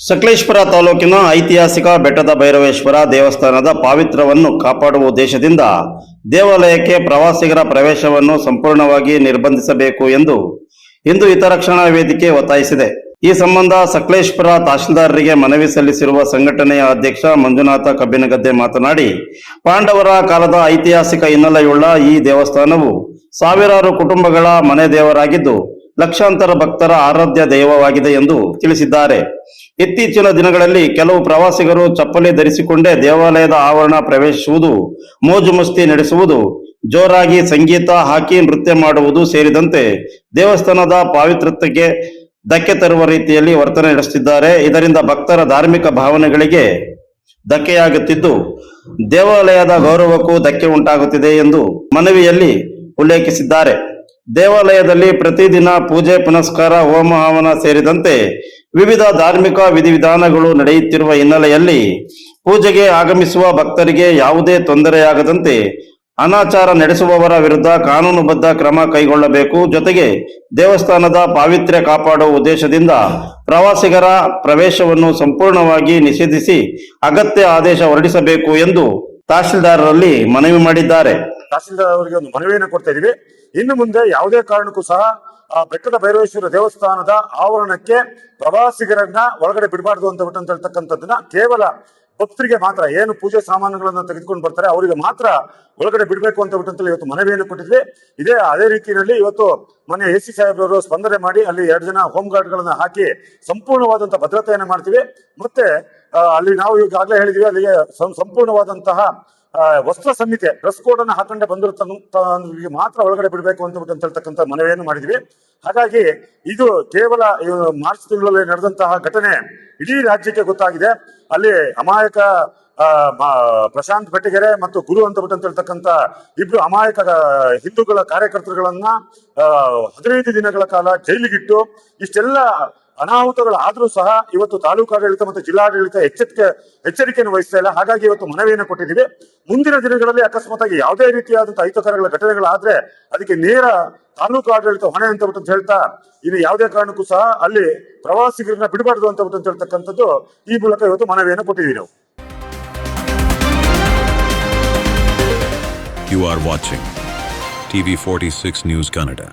ಸಕಲೇಶಪುರ ತಾಲೂಕಿನ ಐತಿಹಾಸಿಕ ಬೆಟ್ಟದ ಭೈರವೇಶ್ವರ ದೇವಸ್ಥಾನದ ಪಾವಿತ್ರ್ಯವನ್ನು ಕಾಪಾಡುವ ಉದ್ದೇಶದಿಂದ ದೇವಾಲಯಕ್ಕೆ ಪ್ರವಾಸಿಗರ ಪ್ರವೇಶವನ್ನು ಸಂಪೂರ್ಣವಾಗಿ ನಿರ್ಬಂಧಿಸಬೇಕು ಎಂದು ಹಿಂದೂ ಹಿತರಕ್ಷಣಾ ವೇದಿಕೆ ಒತ್ತಾಯಿಸಿದೆ. ಈ ಸಂಬಂಧ ಸಕಲೇಶಪುರ ತಹಶೀಲ್ದಾರರಿಗೆ ಮನವಿ ಸಲ್ಲಿಸಿರುವ ಸಂಘಟನೆಯ ಅಧ್ಯಕ್ಷ ಮಂಜುನಾಥ ಕಬ್ಬಿನಗದ್ದೆ ಮಾತನಾಡಿ, ಪಾಂಡವರ ಕಾಲದ ಐತಿಹಾಸಿಕ ಹಿನ್ನೆಲೆಯುಳ್ಳ ಈ ದೇವಸ್ಥಾನವು ಸಾವಿರಾರು ಕುಟುಂಬಗಳ ಮನೆ ದೇವರಾಗಿದ್ದು ಲಕ್ಷಾಂತರ ಭಕ್ತರ ಆರಾಧ್ಯ ದೈವವಾಗಿದೆ ಎಂದು ತಿಳಿಸಿದ್ದಾರೆ. ಇತ್ತೀಚಿನ ದಿನಗಳಲ್ಲಿ ಕೆಲವು ಪ್ರವಾಸಿಗರು ಚಪ್ಪಲಿ ಧರಿಸಿಕೊಂಡೇ ದೇವಾಲಯದ ಆವರಣ ಪ್ರವೇಶಿಸುವುದು, ಮೋಜು ಮಸ್ತಿ ನಡೆಸುವುದು, ಜೋರಾಗಿ ಸಂಗೀತ ಹಾಕಿ ನೃತ್ಯ ಮಾಡುವುದು ಸೇರಿದಂತೆ ದೇವಸ್ಥಾನದ ಪಾವಿತ್ರ್ಯತೆಗೆ ಧಕ್ಕೆ ತರುವ ರೀತಿಯಲ್ಲಿ ವರ್ತನೆ ನಡೆಸುತ್ತಿದ್ದಾರೆ. ಇದರಿಂದ ಭಕ್ತರ ಧಾರ್ಮಿಕ ಭಾವನೆಗಳಿಗೆ ಧಕ್ಕೆಯಾಗುತ್ತಿದ್ದು ದೇವಾಲಯದ ಗೌರವಕ್ಕೂ ಧಕ್ಕೆ ಉಂಟಾಗುತ್ತಿದೆ ಎಂದು ಮನವಿಯಲ್ಲಿ ಉಲ್ಲೇಖಿಸಿದ್ದಾರೆ. ದೇವಾಲಯದಲ್ಲಿ ಪ್ರತಿದಿನ ಪೂಜೆ ಪುನಸ್ಕಾರ, ಹೋಮ ಹವನ ಸೇರಿದಂತೆ ವಿವಿಧ ಧಾರ್ಮಿಕ ವಿಧಿವಿಧಾನಗಳು ನಡೆಯುತ್ತಿರುವ ಹಿನ್ನೆಲೆಯಲ್ಲಿ ಪೂಜೆಗೆ ಆಗಮಿಸುವ ಭಕ್ತರಿಗೆ ಯಾವುದೇ ತೊಂದರೆಯಾಗದಂತೆ ಅನಾಚಾರ ನಡೆಸುವವರ ವಿರುದ್ಧ ಕಾನೂನುಬದ್ಧ ಕ್ರಮ ಕೈಗೊಳ್ಳಬೇಕು. ಜೊತೆಗೆ ದೇವಸ್ಥಾನದ ಪಾವಿತ್ರ್ಯ ಕಾಪಾಡುವ ಉದ್ದೇಶದಿಂದ ಪ್ರವಾಸಿಗರ ಪ್ರವೇಶವನ್ನು ಸಂಪೂರ್ಣವಾಗಿ ನಿಷೇಧಿಸಿ ಅಗತ್ಯ ಆದೇಶ ಹೊರಡಿಸಬೇಕು ಎಂದು ತಹಶೀಲ್ದಾರರಲ್ಲಿ ಮನವಿ ಮಾಡಿದ್ದಾರೆ. ತಹಶೀಲ್ದಾರ್ ಅವರಿಗೆ ಒಂದು ಮನವಿಯನ್ನು ಕೊಡ್ತಾ ಇದೀವಿ. ಇನ್ನು ಮುಂದೆ ಯಾವುದೇ ಕಾರಣಕ್ಕೂ ಸಹ ಬೆಟ್ಟದ ಭೈರವೇಶ್ವರ ದೇವಸ್ಥಾನದ ಆವರಣಕ್ಕೆ ಪ್ರವಾಸಿಗರನ್ನ ಒಳಗಡೆ ಬಿಡಬಾರ್ದು ಅಂತ ಹೇಳ್ತಕ್ಕಂಥದ್ದನ್ನ ಕೇವಲ ಭಕ್ತರಿಗೆ ಮಾತ್ರ, ಏನು ಪೂಜೆ ಸಾಮಾನುಗಳನ್ನ ತೆಗೆದುಕೊಂಡು ಬರ್ತಾರೆ ಅವರಿಗೆ ಮಾತ್ರ ಒಳಗಡೆ ಬಿಡಬೇಕು ಅಂತ ಇವತ್ತು ಮನವಿಯನ್ನು ಕೊಟ್ಟಿದ್ವಿ. ಅದೇ ರೀತಿಯಲ್ಲಿ ಇವತ್ತು ಮೊನ್ನೆ ಎಸಿ ಸಾಹೇಬ್ರವರು ಸ್ಪಂದನೆ ಮಾಡಿ ಅಲ್ಲಿ 2 ಜನ ಹೋಮ್ ಗಾರ್ಡ್ ಗಳನ್ನ ಹಾಕಿ ಸಂಪೂರ್ಣವಾದಂತಹ ಭದ್ರತೆಯನ್ನು ಮಾಡ್ತೀವಿ. ಮತ್ತೆ ಅಲ್ಲಿ ನಾವು ಈಗಾಗಲೇ ಹೇಳಿದ್ವಿ, ಅಲ್ಲಿಗೆ ಸಂಪೂರ್ಣವಾದಂತಹ ವಸ್ತ್ರ ಸಂಹಿತೆ, ಡ್ರೆಸ್ ಕೋಡ್ ಅನ್ನು ಹಾಕೊಂಡೆ ಬಂದಿರತಕ್ಕಂಥ ಮಾತ್ರ ಒಳಗಡೆ ಬಿಡಬೇಕು ಅಂತ ಹೇಳ್ತಕ್ಕಂಥ ಮನವಿಯನ್ನು ಮಾಡಿದ್ವಿ. ಹಾಗಾಗಿ ಇದು ಕೇವಲ ಮಾರ್ಚ್ ತಿಂಗಳಲ್ಲಿ ನಡೆದಂತಹ ಘಟನೆ ಇಡೀ ರಾಜ್ಯಕ್ಕೆ ಗೊತ್ತಾಗಿದೆ. ಅಲ್ಲಿ ಅಮಾಯಕ ಪ್ರಶಾಂತ್ ಬೆಟ್ಟಗೆರೆ ಮತ್ತು ಗುರು ಅಂತ ಹೇಳ್ತಕ್ಕಂಥ 2 ಅಮಾಯಕ ಹಿಂದೂಗಳ ಕಾರ್ಯಕರ್ತರುಗಳನ್ನ 15 ದಿನಗಳ ಕಾಲ ಜೈಲಿಗಿಟ್ಟು ಇಷ್ಟೆಲ್ಲ ಅನಾಹುತಗಳಾದ್ರೂ ಸಹ ಇವತ್ತು ತಾಲೂಕಾಡಳಿತ ಮತ್ತು ಜಿಲ್ಲಾಡಳಿತ ಎಚ್ಚರಿಕೆಯನ್ನು ವಹಿಸ್ತಾ ಇಲ್ಲ. ಹಾಗಾಗಿ ಇವತ್ತು ಮನವಿಯನ್ನು ಕೊಟ್ಟಿದ್ದೀವಿ. ಮುಂದಿನ ದಿನಗಳಲ್ಲಿ ಅಕಸ್ಮಾತ್ ಆಗಿ ಯಾವುದೇ ರೀತಿಯಾದಂತಹ ಅಹಿತಕರಗಳ ಘಟನೆಗಳಾದ್ರೆ ಅದಕ್ಕೆ ನೇರ ತಾಲೂಕು ಆಡಳಿತ ಹೊಣೆ ಅಂತ ಹೇಳ್ತಾ ಇನ್ನು ಯಾವುದೇ ಕಾರಣಕ್ಕೂ ಸಹ ಅಲ್ಲಿ ಪ್ರವಾಸಿಗರನ್ನ ಬಿಡಬಾರ್ದು ಅಂತ ಹೇಳ್ತಕ್ಕಂಥದ್ದು ಈ ಮೂಲಕ ಇವತ್ತು ಮನವಿಯನ್ನು ಕೊಟ್ಟಿದ್ದೀವಿ ನಾವು. You are watching TV 46 News Kannada.